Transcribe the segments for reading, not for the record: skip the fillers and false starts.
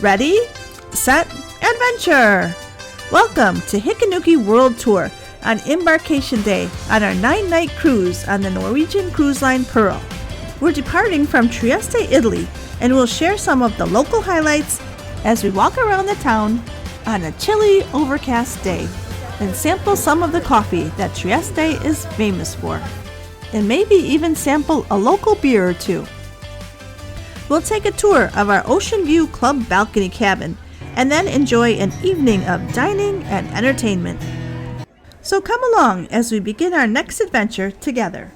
Ready, set, adventure! Welcome to Hikanuki World Tour on Embarkation Day on our 9-night cruise on the Norwegian Cruise Line Pearl. We're departing from Trieste, Italy, and we'll share some of the local highlights as we walk around the town on a chilly, overcast day and sample some of the coffee that Trieste is famous for, and maybe even sample a local beer or two. We'll take a tour of our Ocean View Club balcony cabin and then enjoy an evening of dining and entertainment. So come along as we begin our next adventure together.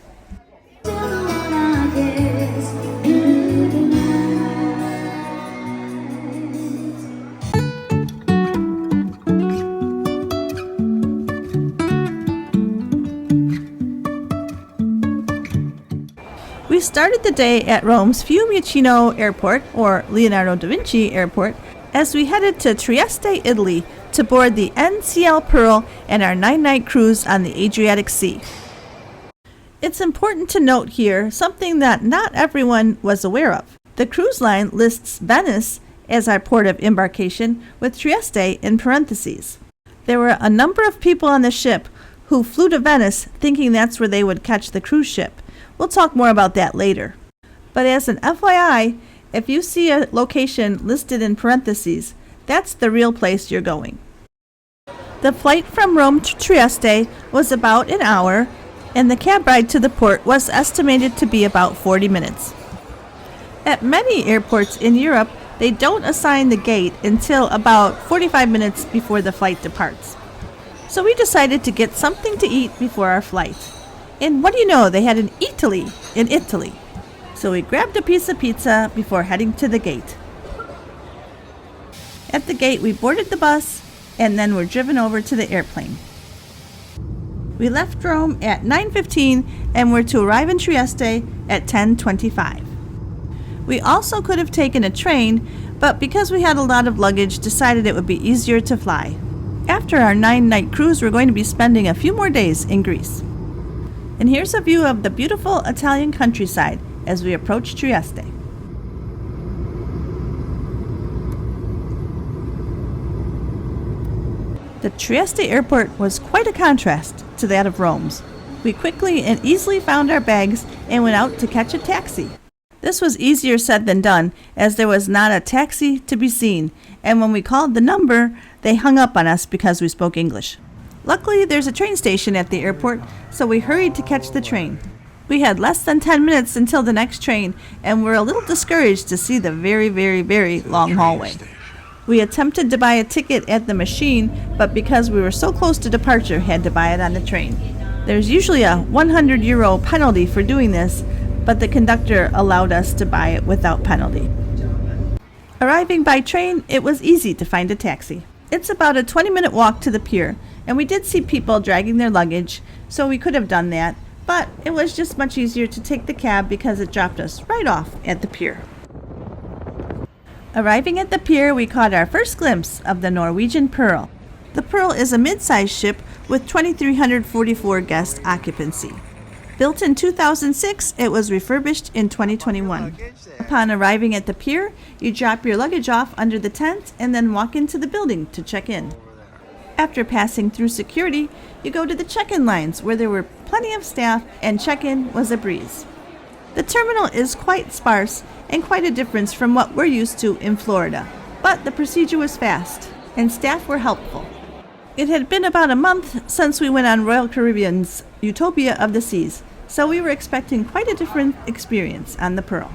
We started the day at Rome's Fiumicino Airport, or Leonardo da Vinci Airport, as we headed to Trieste, Italy, to board the NCL Pearl and our 9-night cruise on the Adriatic Sea. It's important to note here something that not everyone was aware of. The cruise line lists Venice as our port of embarkation, with Trieste in parentheses. There were a number of people on the ship who flew to Venice thinking that's where they would catch the cruise ship. We'll talk more about that later. But as an FYI, if you see a location listed in parentheses, that's the real place you're going. The flight from Rome to Trieste was about an hour, and the cab ride to the port was estimated to be about 40 minutes. At many airports in Europe, they don't assign the gate until about 45 minutes before the flight departs. So we decided to get something to eat before our flight. And what do you know, they had an Eataly in Italy. So we grabbed a piece of pizza before heading to the gate. At the gate, we boarded the bus and then were driven over to the airplane. We left Rome at 9:15 and were to arrive in Trieste at 10:25. We also could have taken a train, but because we had a lot of luggage, decided it would be easier to fly. After our 9-night cruise, we're going to be spending a few more days in Greece. And here's a view of the beautiful Italian countryside as we approach Trieste. The Trieste airport was quite a contrast to that of Rome's. We quickly and easily found our bags and went out to catch a taxi. This was easier said than done, as there was not a taxi to be seen, and when we called the number, they hung up on us because we spoke English. Luckily, there's a train station at the airport, so we hurried to catch the train. We had less than 10 minutes until the next train, and were a little discouraged to see the very, very, very long hallway. We attempted to buy a ticket at the machine, but because we were so close to departure, had to buy it on the train. There's usually a €100 penalty for doing this, but the conductor allowed us to buy it without penalty. Arriving by train, it was easy to find a taxi. It's about a 20-minute walk to the pier, and we did see people dragging their luggage, so we could have done that, but it was just much easier to take the cab because it dropped us right off at the pier. Arriving at the pier, we caught our first glimpse of the Norwegian Pearl. The Pearl is a mid-sized ship with 2,344 guest occupancy. Built in 2006, it was refurbished in 2021. Upon arriving at the pier, you drop your luggage off under the tent and then walk into the building to check in. After passing through security, you go to the check-in lines where there were plenty of staff and check-in was a breeze. The terminal is quite sparse and quite a difference from what we're used to in Florida, but the procedure was fast and staff were helpful. It had been about a month since we went on Royal Caribbean's Utopia of the Seas, so we were expecting quite a different experience on the Pearl.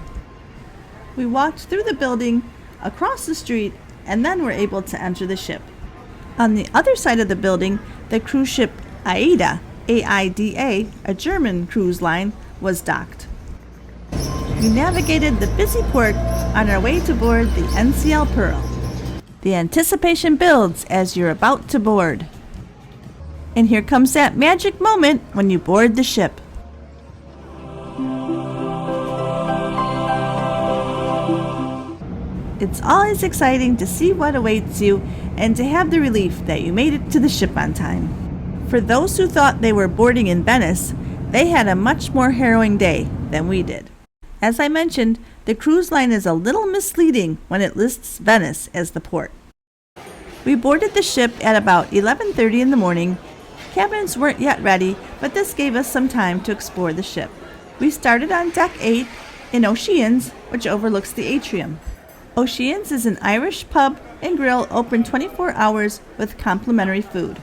We walked through the building, across the street, and then were able to enter the ship. On the other side of the building, the cruise ship AIDA, A-I-D-A, a German cruise line, was docked. We navigated the busy port on our way to board the NCL Pearl. The anticipation builds as you're about to board. And here comes that magic moment when you board the ship. It's always exciting to see what awaits you and to have the relief that you made it to the ship on time. For those who thought they were boarding in Venice, they had a much more harrowing day than we did. As I mentioned, The cruise line is a little misleading when it lists Venice as the port. We boarded the ship at about 11:30 in the morning. Cabins weren't yet ready, but this gave us some time to explore the ship. We started on Deck 8 in Oceans, which overlooks the atrium. Oceans is an Irish pub and grill open 24 hours with complimentary food.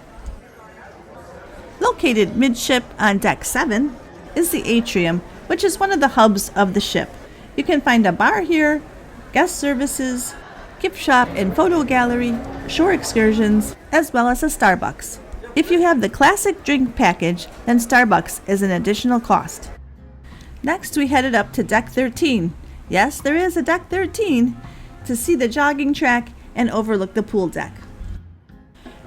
Located midship on Deck 7 is the atrium, which is one of the hubs of the ship. You can find a bar here, guest services, gift shop and photo gallery, shore excursions, as well as a Starbucks. If you have the classic drink package, then Starbucks is an additional cost. Next, we headed up to Deck 13. Yes, there is a Deck 13 to see the jogging track and overlook the pool deck.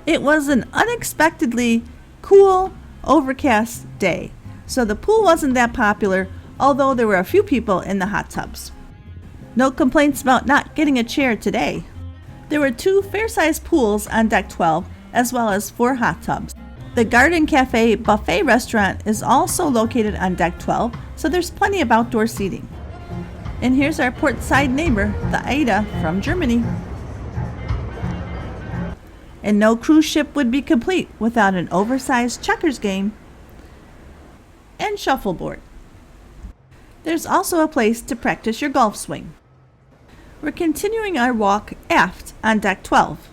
It was an unexpectedly cool, overcast day, so the pool wasn't that popular, although there were a few people in the hot tubs. No complaints about not getting a chair today. There were 2 fair-sized pools on Deck 12, as well as 4 hot tubs. The Garden Cafe buffet restaurant is also located on Deck 12, so there's plenty of outdoor seating. And here's our portside neighbor, the Ada from Germany. And no cruise ship would be complete without an oversized checkers game and shuffleboard. There's also a place to practice your golf swing. We're continuing our walk aft on Deck 12.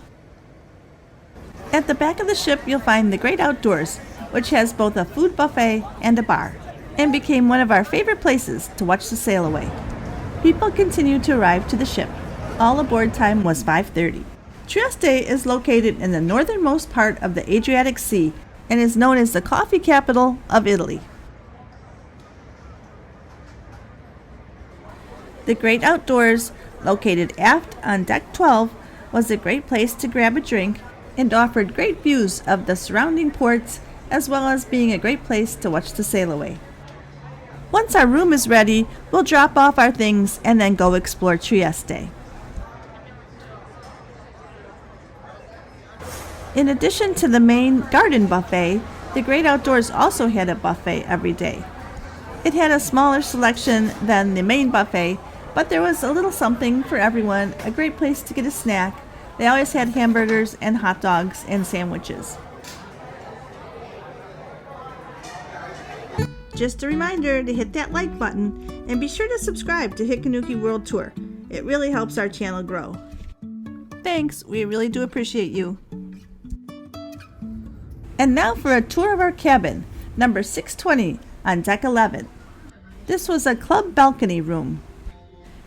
At the back of the ship, you'll find the Great Outdoors, which has both a food buffet and a bar, and became one of our favorite places to watch the sail away. People continued to arrive to the ship. All aboard time was 5:30. Trieste is located in the northernmost part of the Adriatic Sea and is known as the coffee capital of Italy. The Great Outdoors, located aft on Deck 12, was a great place to grab a drink and offered great views of the surrounding ports, as well as being a great place to watch the sail away. Once our room is ready, we'll drop off our things and then go explore Trieste. In addition to the main garden buffet, the Great Outdoors also had a buffet every day. It had a smaller selection than the main buffet, but there was a little something for everyone, a great place to get a snack. They always had hamburgers and hot dogs and sandwiches. Just a reminder to hit that like button and be sure to subscribe to Hikanuki World Tour. It really helps our channel grow. Thanks, we really do appreciate you. And now for a tour of our cabin, number 620 on Deck 11. This was a club balcony room.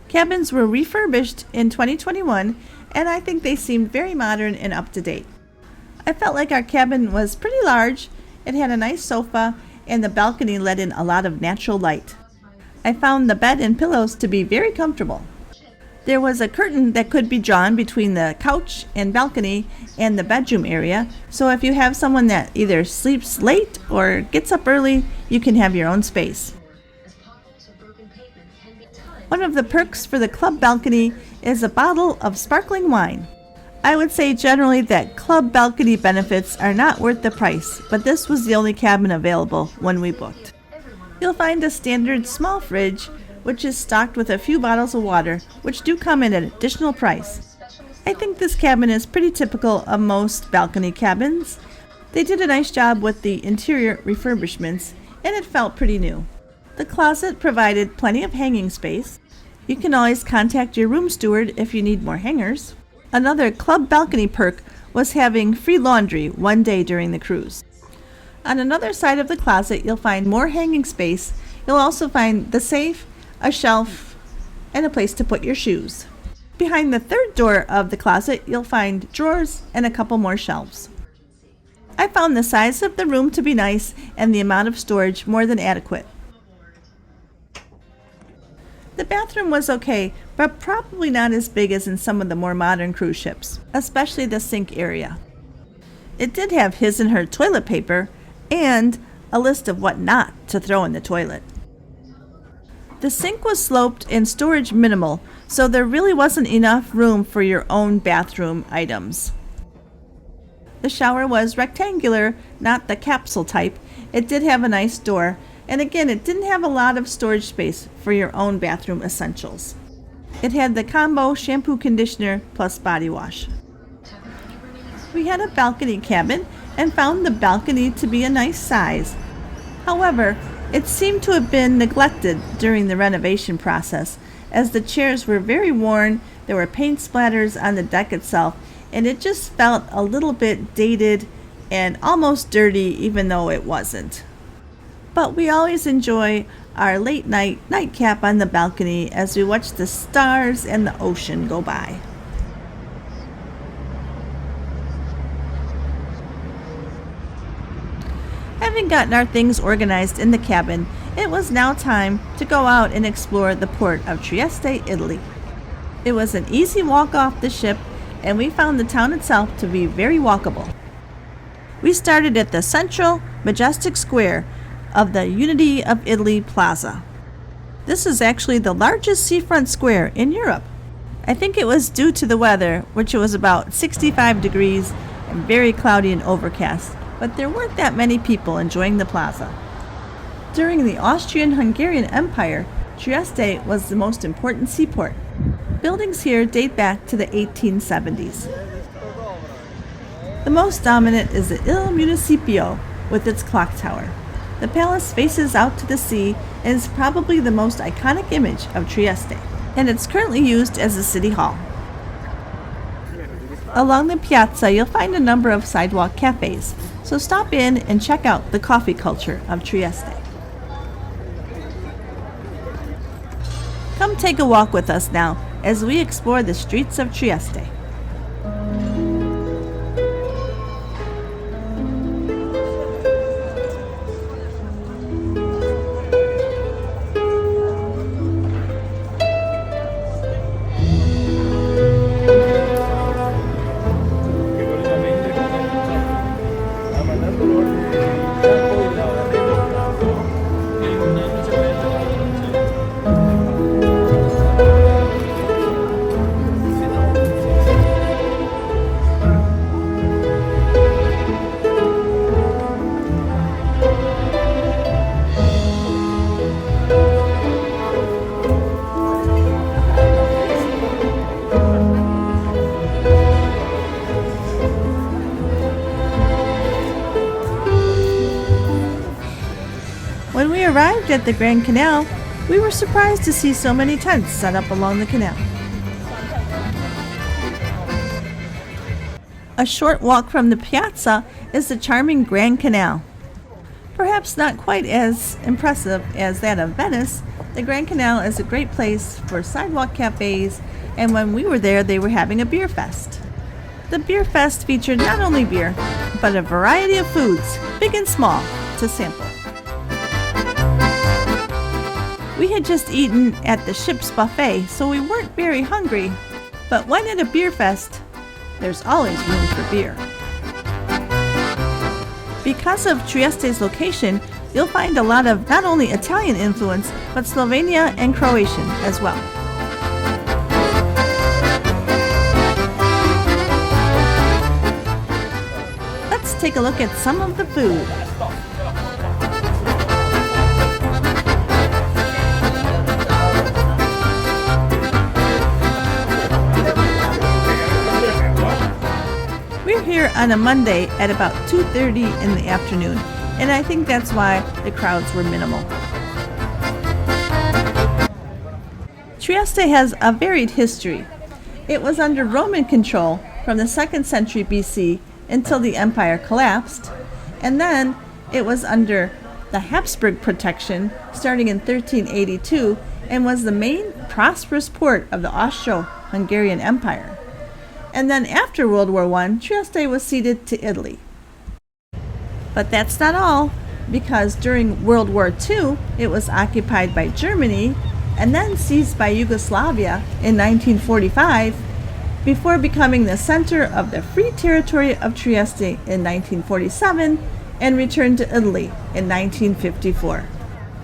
Cabins were refurbished in 2021, and I think they seemed very modern and up to date. I felt like our cabin was pretty large. It had a nice sofa, and the balcony let in a lot of natural light. I found the bed and pillows to be very comfortable. There was a curtain that could be drawn between the couch and balcony and the bedroom area, so if you have someone that either sleeps late or gets up early, you can have your own space. One of the perks for the club balcony is a bottle of sparkling wine. I would say generally that club balcony benefits are not worth the price, but this was the only cabin available when we booked. You'll find a standard small fridge, which is stocked with a few bottles of water, which do come at an additional price. I think this cabin is pretty typical of most balcony cabins. They did a nice job with the interior refurbishments, and it felt pretty new. The closet provided plenty of hanging space. You can always contact your room steward if you need more hangers. Another club balcony perk was having free laundry one day during the cruise. On another side of the closet, you'll find more hanging space. You'll also find the safe, a shelf, and a place to put your shoes. Behind the third door of the closet, you'll find drawers and a couple more shelves. I found the size of the room to be nice and the amount of storage more than adequate. The bathroom was okay, but probably not as big as in some of the more modern cruise ships, especially the sink area. It did have his and her toilet paper and a list of what not to throw in the toilet. The sink was sloped and storage minimal, so there really wasn't enough room for your own bathroom items. The shower was rectangular, not the capsule type. It did have a nice door, and again, it didn't have a lot of storage space for your own bathroom essentials. It had the combo shampoo conditioner plus body wash. We had a balcony cabin and found the balcony to be a nice size. However, it seemed to have been neglected during the renovation process, as the chairs were very worn, there were paint splatters on the deck itself, and it just felt a little bit dated and almost dirty, even though it wasn't. But we always enjoy our late night nightcap on the balcony as we watch the stars and the ocean go by. Having gotten our things organized in the cabin, it was now time to go out and explore the port of Trieste, Italy. It was an easy walk off the ship, and we found the town itself to be very walkable. We started at the central, majestic square of the Unity of Italy Plaza. This is actually the largest seafront square in Europe. I think it was due to the weather, which was about 65 degrees and very cloudy and overcast, but there weren't that many people enjoying the plaza. During the Austrian-Hungarian Empire, Trieste was the most important seaport. Buildings here date back to the 1870s. The most dominant is the Il Municipio with its clock tower. The palace faces out to the sea and is probably the most iconic image of Trieste, and it's currently used as a city hall. Along the piazza, you'll find a number of sidewalk cafes, so stop in and check out the coffee culture of Trieste. Come take a walk with us now as we explore the streets of Trieste. When we arrived at the Grand Canal, we were surprised to see so many tents set up along the canal. A short walk from the piazza is the charming Grand Canal. Perhaps not quite as impressive as that of Venice, the Grand Canal is a great place for sidewalk cafes, and when we were there, they were having a beer fest. The beer fest featured not only beer, but a variety of foods, big and small, to sample. We had just eaten at the ship's buffet, so we weren't very hungry, but when at a beer fest, there's always room for beer. Because of Trieste's location, you'll find a lot of not only Italian influence, but Slovenia and Croatian as well. Let's take a look at some of the food. We're here on a Monday at about 2:30 in the afternoon, and I think that's why the crowds were minimal. Trieste has a varied history. It was under Roman control from the 2nd century BC until the empire collapsed, and then it was under the Habsburg protection starting in 1382 and was the main prosperous port of the Austro-Hungarian Empire. And then after World War I, Trieste was ceded to Italy. But that's not all, because during World War II, it was occupied by Germany and then seized by Yugoslavia in 1945, before becoming the center of the Free Territory of Trieste in 1947 and returned to Italy in 1954.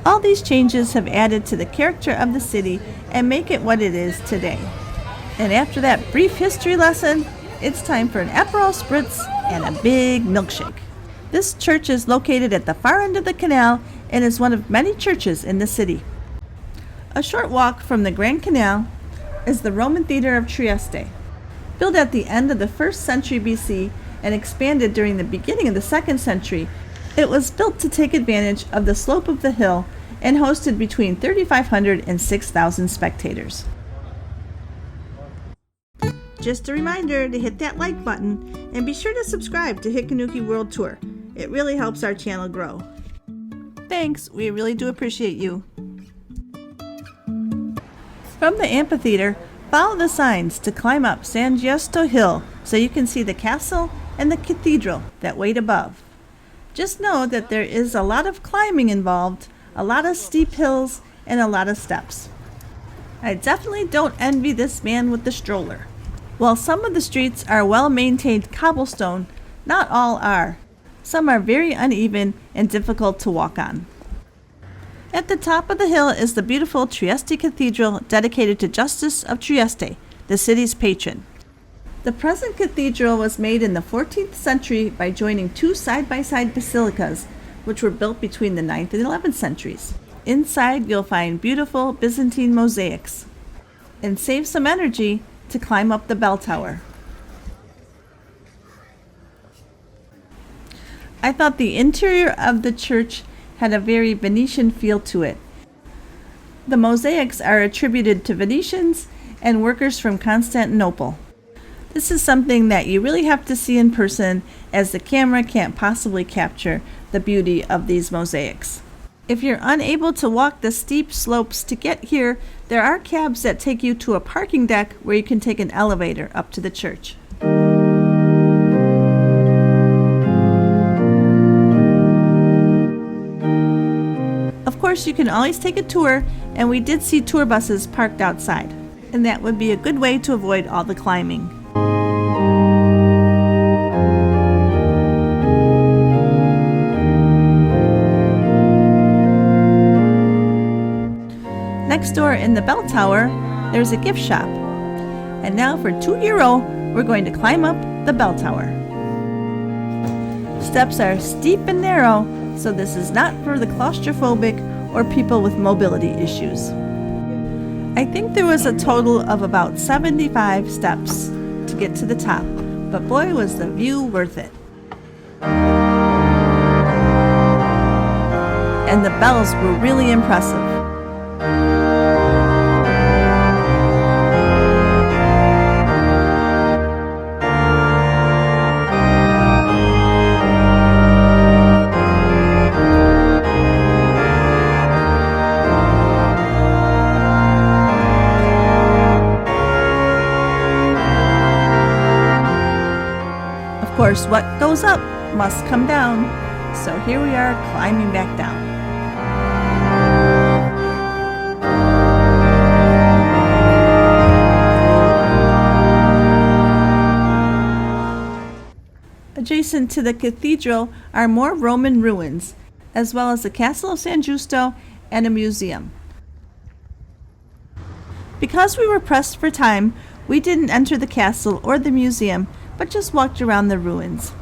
All these changes have added to the character of the city and make it what it is today. And after that brief history lesson, it's time for an Aperol Spritz and a big milkshake. This church is located at the far end of the canal and is one of many churches in the city. A short walk from the Grand Canal, is the Roman Theater of Trieste. Built at the end of the 1st century BC and expanded during the beginning of the 2nd century, it was built to take advantage of the slope of the hill and hosted between 3,500 and 6,000 spectators. Just a reminder to hit that like button and be sure to subscribe to Hikanuki World Tour. It really helps our channel grow. Thanks, we really do appreciate you. From the amphitheater, follow the signs to climb up San Giusto Hill so you can see the castle and the cathedral that wait above. Just know that there is a lot of climbing involved, a lot of steep hills, and a lot of steps. I definitely don't envy this man with the stroller. While some of the streets are well-maintained cobblestone, not all are. Some are very uneven and difficult to walk on. At the top of the hill is the beautiful Trieste Cathedral dedicated to Justice of Trieste, the city's patron. The present cathedral was made in the 14th century by joining two side-by-side basilicas, which were built between the 9th and 11th centuries. Inside you'll find beautiful Byzantine mosaics. And save some energy to climb up the bell tower. I thought the interior of the church had a very Venetian feel to it. The mosaics are attributed to Venetians and workers from Constantinople. This is something that you really have to see in person, as the camera can't possibly capture the beauty of these mosaics. If you're unable to walk the steep slopes to get here, there are cabs that take you to a parking deck where you can take an elevator up to the church. Of course, you can always take a tour, and we did see tour buses parked outside, and that would be a good way to avoid all the climbing. Next door in the bell tower, there's a gift shop. And now for €2, we're going to climb up the bell tower. Steps are steep and narrow, so this is not for the claustrophobic or people with mobility issues. I think there was a total of about 75 steps to get to the top, but boy was the view worth it. And the bells were really impressive. Of course, what goes up must come down, so here we are climbing back down. Adjacent to the cathedral are more Roman ruins, as well as the castle of San Giusto and a museum. Because we were pressed for time, we didn't enter the castle or the museum, but just walked around the ruins.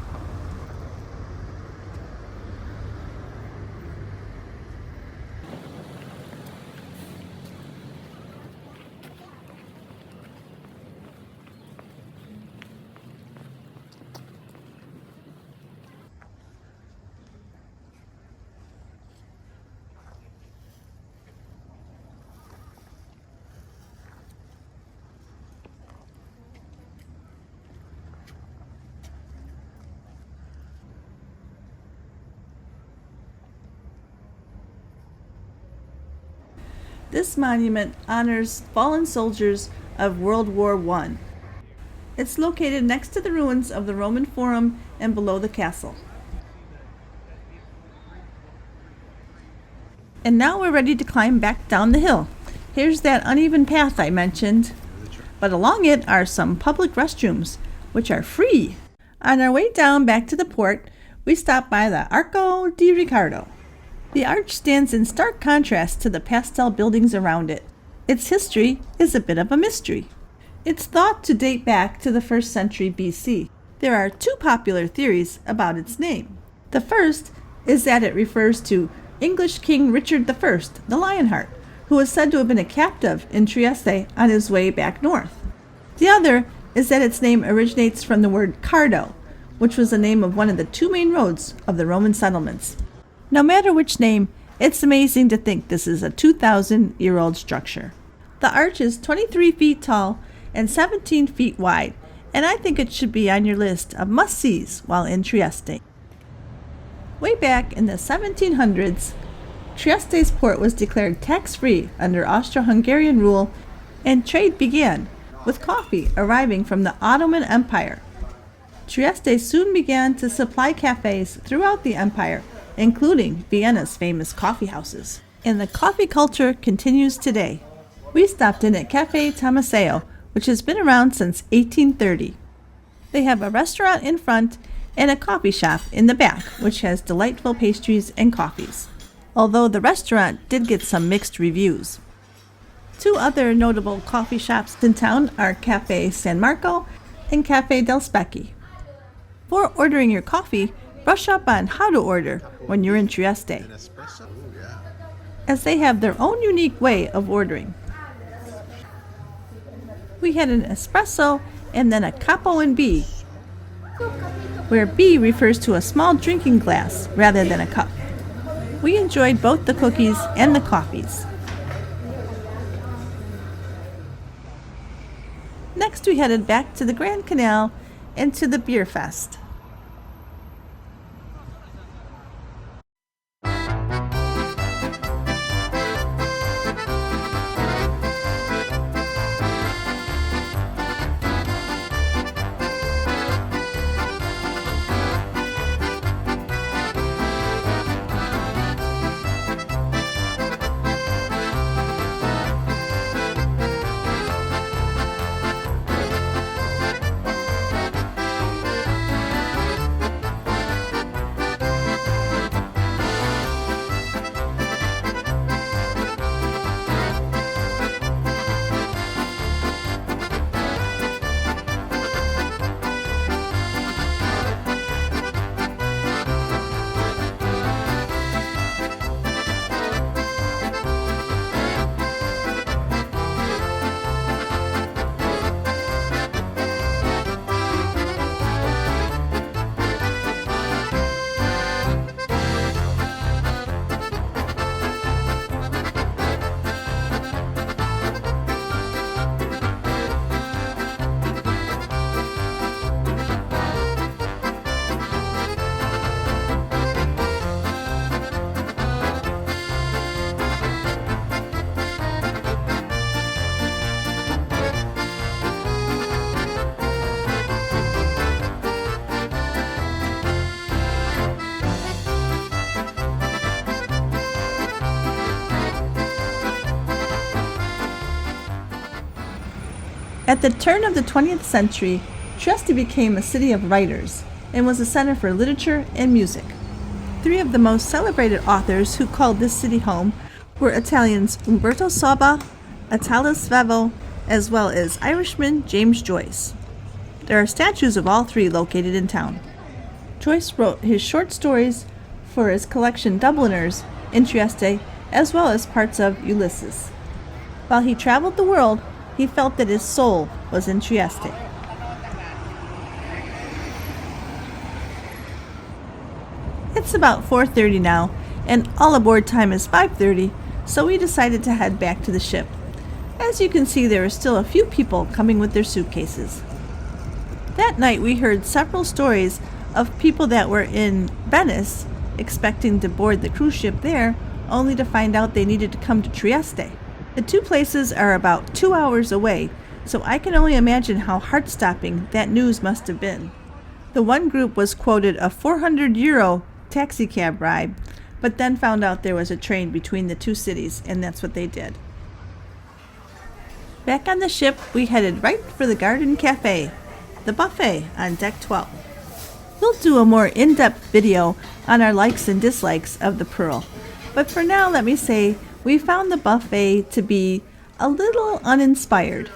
This monument honors fallen soldiers of World War I. It's located next to the ruins of the Roman Forum and below the castle. And now we're ready to climb back down the hill. Here's that uneven path I mentioned, but along it are some public restrooms, which are free. On our way down back to the port, we stopped by the Arco di Riccardo. The arch stands in stark contrast to the pastel buildings around it. Its history is a bit of a mystery. It's thought to date back to the 1st century BC. There are two popular theories about its name. The first is that it refers to English King Richard I, the Lionheart, who who was said to have been a captive in Trieste on his way back north. The other is that its name originates from the word cardo, which was the name of one of the two main roads of the Roman settlements. No matter which name, it's amazing to think this is a 2,000-year-old structure. The arch is 23 feet tall and 17 feet wide, and I think it should be on your list of must-sees while in Trieste. Way back in the 1700s, Trieste's port was declared tax-free under Austro-Hungarian rule, and trade began, with coffee arriving from the Ottoman Empire. Trieste soon began to supply cafes throughout the empire, including Vienna's famous coffee houses. And the coffee culture continues today. We stopped in at Cafe Tomaseo, which has been around since 1830. They have a restaurant in front and a coffee shop in the back, which has delightful pastries and coffees, although the restaurant did get some mixed reviews. Two other notable coffee shops in town are Cafe San Marco and Cafe del Specchi. Before ordering your coffee, brush up on how to order when you're in Trieste, as they have their own unique way of ordering. We had an espresso and then a capo and B, where B refers to a small drinking glass rather than a cup. We enjoyed both the cookies and the coffees. Next we headed back to the Grand Canal and to the Beerfest. At the turn of the 20th century, Trieste became a city of writers and was a center for literature and music. Three of the most celebrated authors who called this city home were Italians Umberto Soba, Italo Svevo, as well as Irishman James Joyce. There are statues of all three located in town. Joyce wrote his short stories for his collection Dubliners in Trieste, as well as parts of Ulysses. While he traveled the world, he felt that his soul was in Trieste. It's about 4:30 now, and all aboard time is 5:30, so we decided to head back to the ship. As you can see, there are still a few people coming with their suitcases. That night we heard several stories of people that were in Venice expecting to board the cruise ship there, only to find out they needed to come to Trieste. The two places are about 2 hours away, so I can only imagine how heart-stopping that news must have been. The one group was quoted a €400 taxicab ride, but then found out there was a train between the two cities, and that's what they did. Back on the ship, we headed right for the Garden Cafe, the buffet on Deck 12. We'll do a more in-depth video on our likes and dislikes of the Pearl, but for now let me say we found the buffet to be a little uninspired.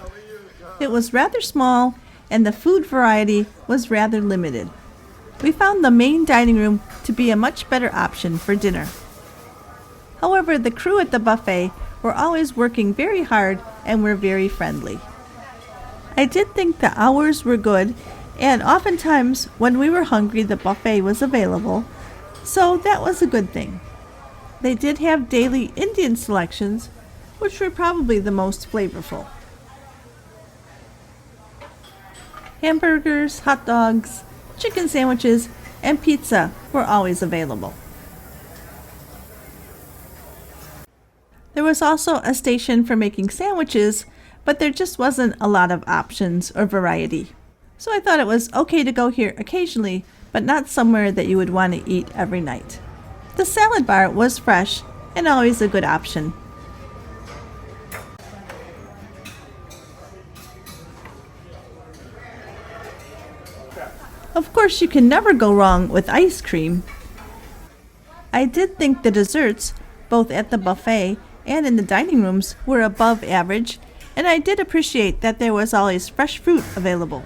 It was rather small and the food variety was rather limited. We found the main dining room to be a much better option for dinner. However, the crew at the buffet were always working very hard and were very friendly. I did think the hours were good, and oftentimes when we were hungry the buffet was available, so that was a good thing. They did have daily Indian selections, which were probably the most flavorful. Hamburgers, hot dogs, chicken sandwiches, and pizza were always available. There was also a station for making sandwiches, but there just wasn't a lot of options or variety. So I thought it was okay to go here occasionally, but not somewhere that you would want to eat every night. The salad bar was fresh and always a good option. Of course, you can never go wrong with ice cream. I did think the desserts, both at the buffet and in the dining rooms, were above average, and I did appreciate that there was always fresh fruit available.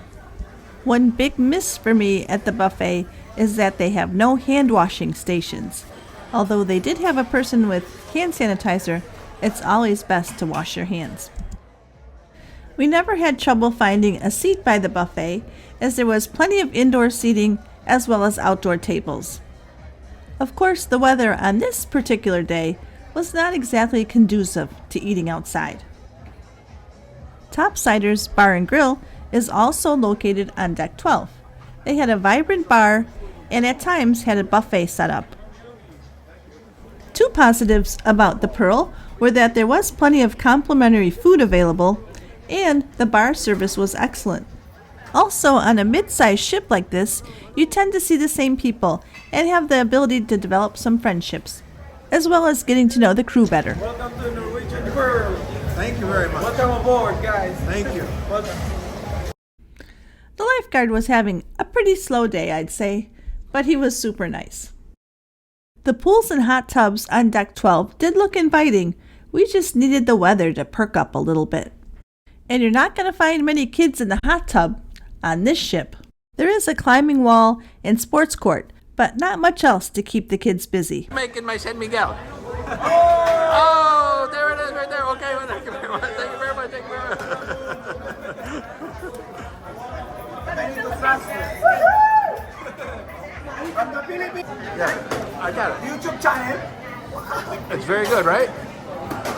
One big miss for me at the buffet is that they have no hand washing stations. Although they did have a person with hand sanitizer, it's always best to wash your hands. We never had trouble finding a seat by the buffet, as there was plenty of indoor seating as well as outdoor tables. Of course, the weather on this particular day was not exactly conducive to eating outside. Topsiders Bar and Grill is also located on Deck 12. They had a vibrant bar and at times had a buffet set up. Two positives about the Pearl were that there was plenty of complimentary food available and the bar service was excellent. Also, on a mid-sized ship like this, you tend to see the same people and have the ability to develop some friendships, as well as getting to know the crew better. Welcome to Norwegian Pearl. Thank you very much. Welcome aboard, guys. Thank you. Welcome. The lifeguard was having a pretty slow day, I'd say, but he was super nice. The pools and hot tubs on Deck 12 did look inviting. We just needed the weather to perk up a little bit. And you're not going to find many kids in the hot tub on this ship. There is a climbing wall and sports court, but not much else to keep the kids busy. Making my San Miguel. Oh, there it is right there. Okay, well, thank you very much. Thank you very much. Thank you very much. Yeah, I got it. YouTube channel. It's very good, right?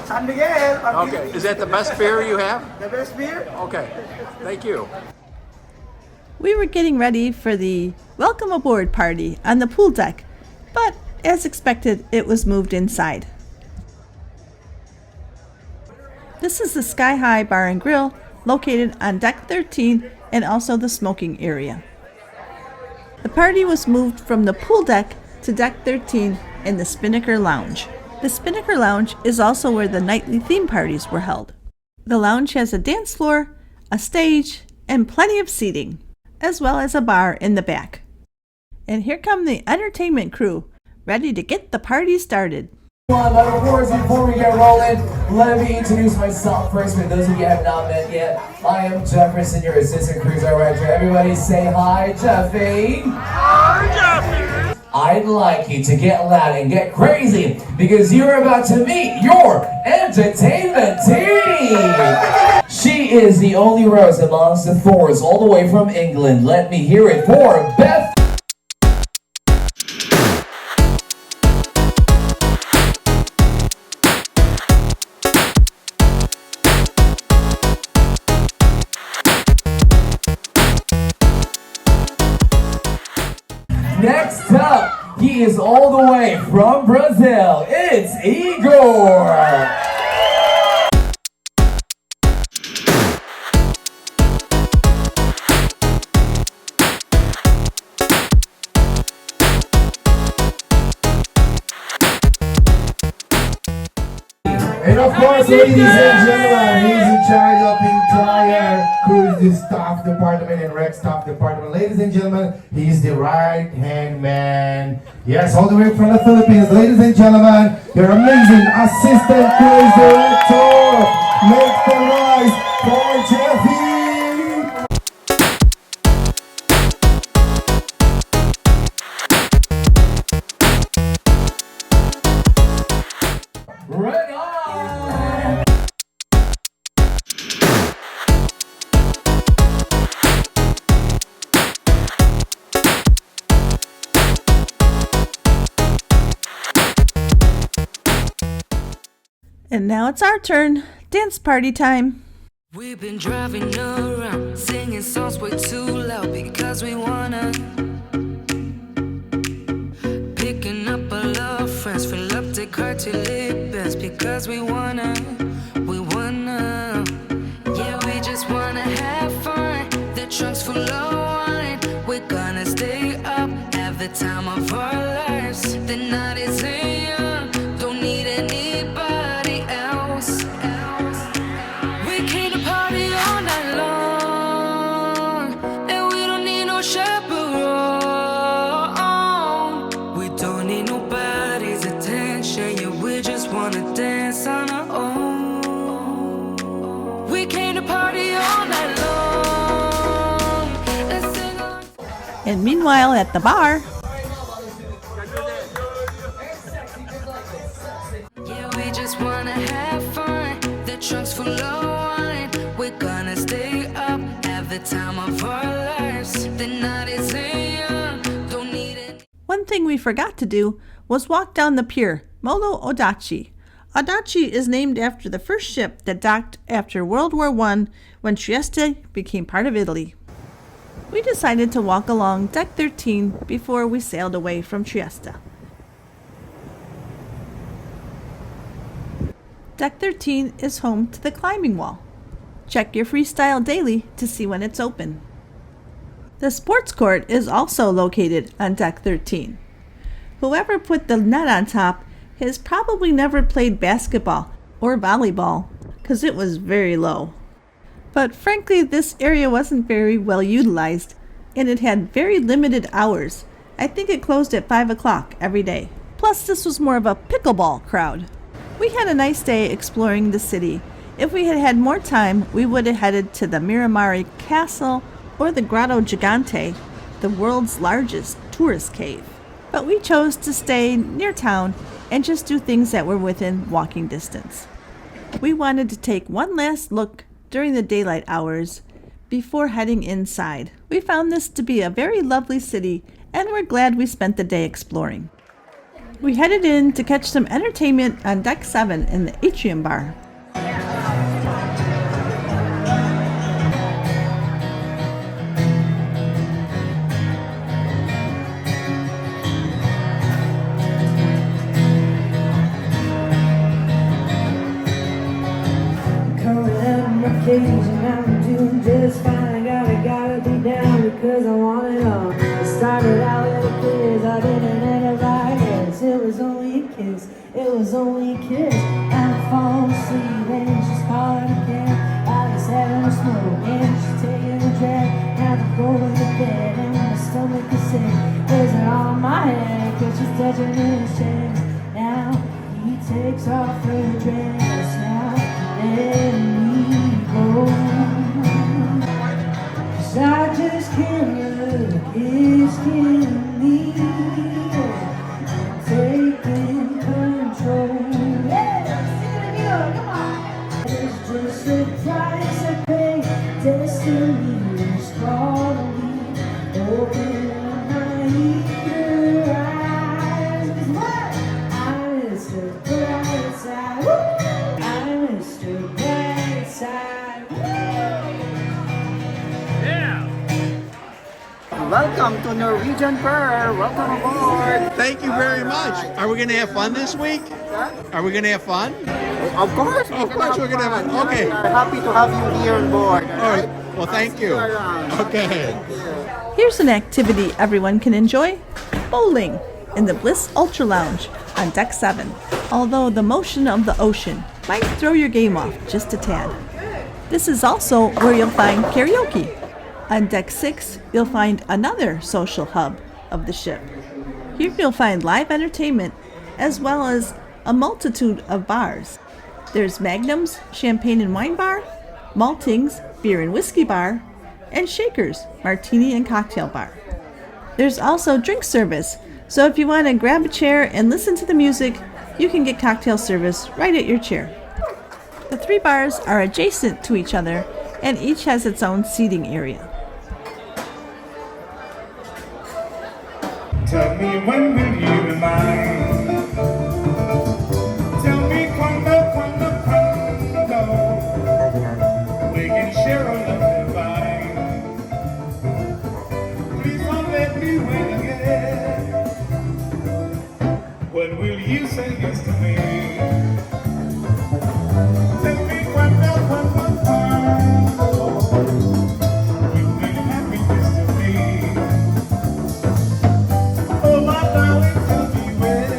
San Miguel. Okay. Is that the best beer you have? The best beer? Okay. Thank you. We were getting ready for the welcome aboard party on the pool deck, but as expected, it was moved inside. This is the Sky High Bar and Grill located on Deck 13 and also the smoking area. The party was moved from the pool deck to Deck 13 in the Spinnaker Lounge. The Spinnaker Lounge is also where the nightly theme parties were held. The lounge has a dance floor, a stage, and plenty of seating, as well as a bar in the back. And here come the entertainment crew, ready to get the party started. But of course, before we get rolling, let me introduce myself first for those of you I have not met yet. I am Jefferson, your assistant cruise director. Everybody say hi, Jeffy. Hi, Jeffy. I'd like you to get loud and get crazy because you're about to meet your entertainment team. She is the only rose amongst the thorns, all the way from England. Let me hear it for Beth. Next up, he is all the way from Brazil. It's Igor. And of course, ladies and gentlemen, he's in charge of entire cruise staff department and rec staff department. Ladies and gentlemen, he's the right-hand man. Yes, all the way from the Philippines. Ladies and gentlemen, your amazing assistant cruise director. Make the noise for Jeffy. Right on! And now it's our turn. Dance party time. We've been driving around, singing songs way too loud because we wanna. Picking up all our friends, fill up the car till it bends because we wanna. Yeah, we just wanna have fun. The trunk's full of wine. We're gonna stay up, have the time of our lives. The night is young, don't need anybody else. We came to party all night long, and we don't need no chaperone. We don't need nobody's attention, yeah, we just wanna dance on our own. We came to party all night long and sing along. And meanwhile at the bar, Yeah, we just wanna have fun. The trunk's full of wine. We're gonna stay up, have the time of our lives. The night is young, don't need it. one thing we forgot to do was walk down the pier, Molo Odachi. Odachi is named after the first ship that docked after World War I when Trieste became part of Italy. We decided to walk along Deck 13 before we sailed away from Trieste. Deck 13 is home to the climbing wall. Check your freestyle daily to see when it's open. The sports court is also located on Deck 13. Whoever put the net on top has probably never played basketball or volleyball because it was very low. But frankly, this area wasn't very well utilized and it had very limited hours. I think it closed at 5 o'clock every day. Plus, this was more of a pickleball crowd. We had a nice day exploring the city. If we had had more time, we would have headed to the Miramare Castle or the Grotto Gigante, the world's largest tourist cave. But we chose to stay near town and just do things that were within walking distance. We wanted to take one last look during the daylight hours before heading inside. We found this to be a very lovely city and we're glad we spent the day exploring. We headed in to catch some entertainment on Deck 7 in the Atrium Bar. And I'm doing just fine. I gotta be down because I want it all. I started out with a kiss, I didn't end it like this. It was only a kiss, it was only a kiss. And I fall asleep and she's calling again. I was having a smoke and she's taking a drag. Now I'm going to bed and my stomach is sick. There's it on my head cause she's touching his chest. Now he takes off her dress now and I just can't look, it's killing me. Taking control. It's just a price I pay. Destiny is calling me. Open my eager eyes. I miss the bright side. I miss the bright side. Welcome to Norwegian Pearl. Welcome aboard. Thank you very much. Are we going to have fun this week? Are we going to have fun? Of course. Of course we're going to have fun. Okay. We are happy to have you here on board. All right. Well, thank you. Okay. Here's an activity everyone can enjoy: bowling in the Bliss Ultra Lounge on Deck 7. Although the motion of the ocean might throw your game off just a tad. This is also where you'll find karaoke. On Deck 6, you'll find another social hub of the ship. Here you'll find live entertainment as well as a multitude of bars. There's Magnum's Champagne and Wine Bar, Malting's Beer and Whiskey Bar, and Shaker's Martini and Cocktail Bar. There's also drink service, so if you want to grab a chair and listen to the music, you can get cocktail service right at your chair. The three bars are adjacent to each other and each has its own seating area. Tell me when will you be mine? Tell me quando will you say yes to me? Let me wind up one more time. You mean happiness to me. Oh, my darling, tell me where.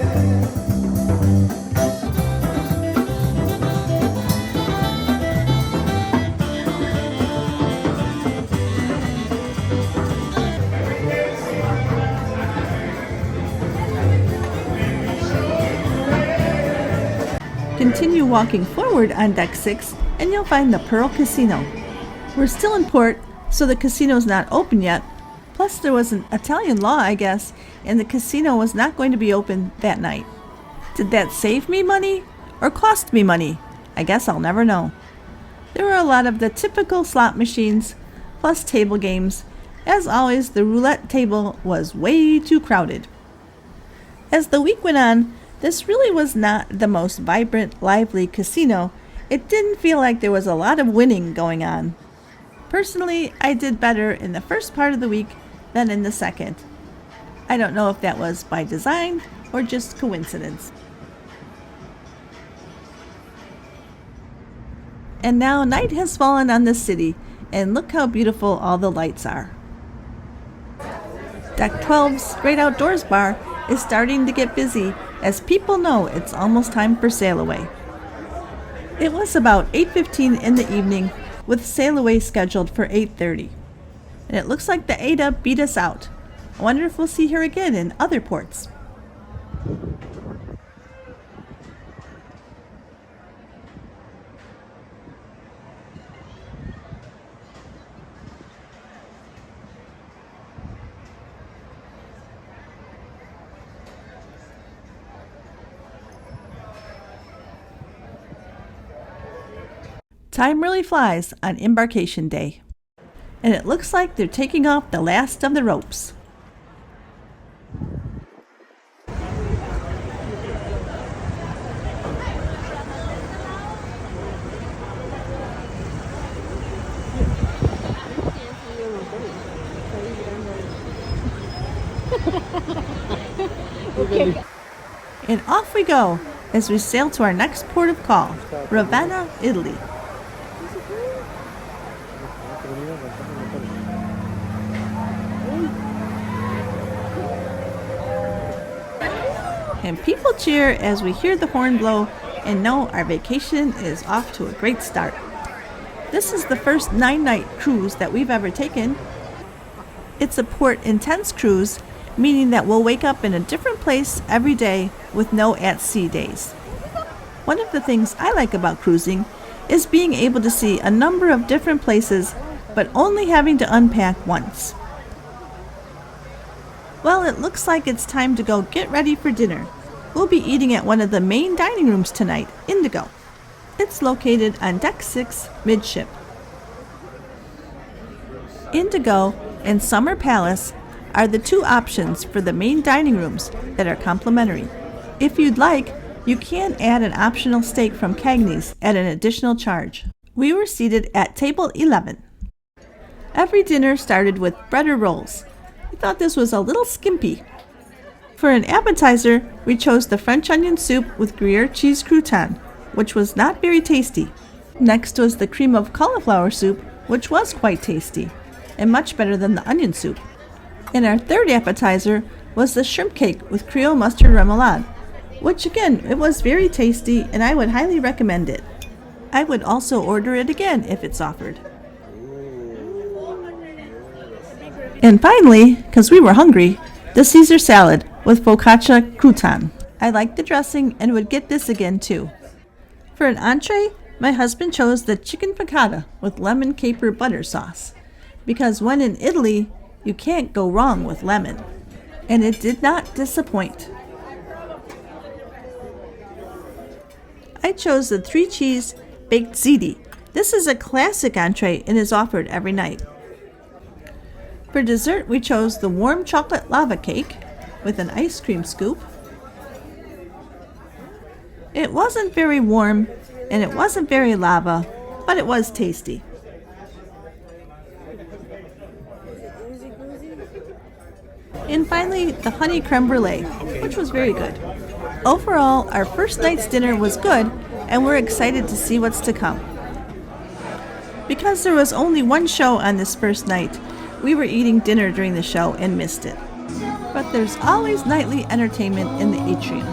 Continue walking forward on deck 6 and you'll find the Pearl Casino. We're still in port, so the casino's not open yet. Plus there was an Italian law, I guess, and the casino was not going to be open that night. Did that save me money or cost me money? I guess I'll never know. There were a lot of the typical slot machines, plus table games. As always, the roulette table was way too crowded. As the week went on, this really was not the most vibrant, lively casino. It didn't feel like there was a lot of winning going on. Personally, I did better in the first part of the week than in the second. I don't know if that was by design or just coincidence. And now night has fallen on the city, and look how beautiful all the lights are. Deck 12's Great Outdoors Bar is starting to get busy as people know it's almost time for sail away. It was about 8:15 in the evening with sail away scheduled for 8:30. And it looks like the Ada beat us out. I wonder if we'll see her again in other ports. Time really flies on Embarkation Day, and it looks like they're taking off the last of the ropes. And off we go as we sail to our next port of call, Ravenna, Italy. And people cheer as we hear the horn blow and know our vacation is off to a great start. This is the first 9-night cruise that we've ever taken. It's a port intense cruise, meaning that we'll wake up in a different place every day with no at-sea days. One of the things I like about cruising is being able to see a number of different places, but only having to unpack once. Well, it looks like it's time to go get ready for dinner. We'll be eating at one of the main dining rooms tonight, Indigo. It's located on deck 6, midship. Indigo and Summer Palace are the two options for the main dining rooms that are complimentary. If you'd like, you can add an optional steak from Cagney's at an additional charge. We were seated at table 11. Every dinner started with bread or rolls. I thought this was a little skimpy. For an appetizer, we chose the French onion soup with Gruyere cheese crouton, which was not very tasty. Next was the cream of cauliflower soup, which was quite tasty, and much better than the onion soup. And our third appetizer was the shrimp cake with Creole mustard remoulade, which again, it was very tasty and I would highly recommend it. I would also order it again if it's offered. And finally, because we were hungry, the Caesar salad with focaccia crouton. I like the dressing and would get this again too. For an entree, my husband chose the chicken piccata with lemon caper butter sauce, because when in Italy, you can't go wrong with lemon. And it did not disappoint. I chose the 3-cheese baked ziti. This is a classic entree and is offered every night. For dessert, we chose the warm chocolate lava cake with an ice cream scoop. It wasn't very warm and it wasn't very lava, but it was tasty. And finally, the honey creme brulee, which was very good. Overall, our first night's dinner was good, and we're excited to see what's to come. Because there was only one show on this first night, we were eating dinner during the show and missed it. But there's always nightly entertainment in the atrium.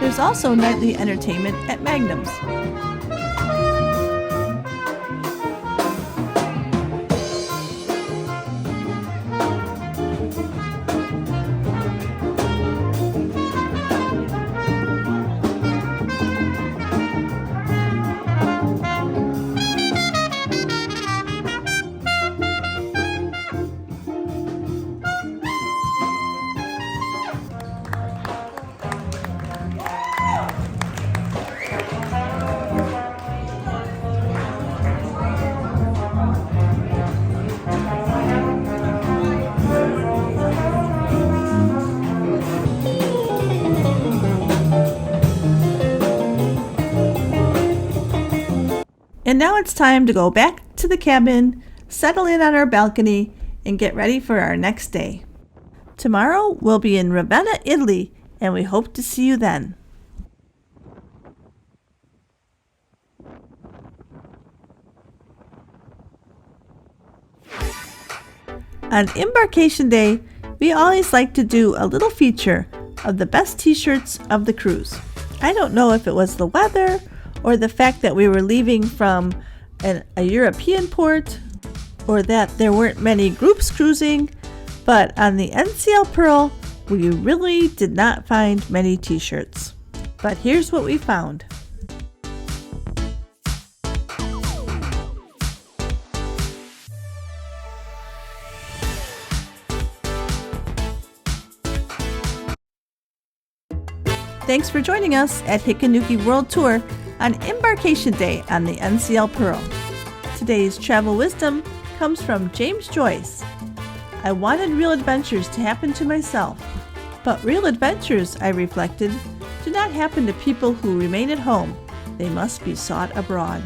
There's also nightly entertainment at Magnum's. And now it's time to go back to the cabin, settle in on our balcony, and get ready for our next day. Tomorrow we'll be in Ravenna, Italy, and we hope to see you then. On Embarkation Day, we always like to do a little feature of the best t-shirts of the cruise. I don't know if it was the weather or the fact that we were leaving from a European port, or that there weren't many groups cruising, but on the NCL Pearl, we really did not find many t-shirts. But here's what we found. Thanks for joining us at Hikanuki World Tour on Embarkation Day on the NCL Pearl. Today's travel wisdom comes from James Joyce. I wanted real adventures to happen to myself, but real adventures, I reflected, do not happen to people who remain at home. They must be sought abroad.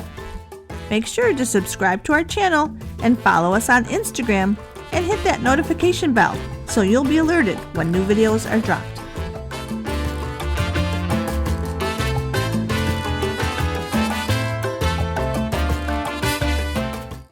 Make sure to subscribe to our channel and follow us on Instagram and hit that notification bell so you'll be alerted when new videos are dropped.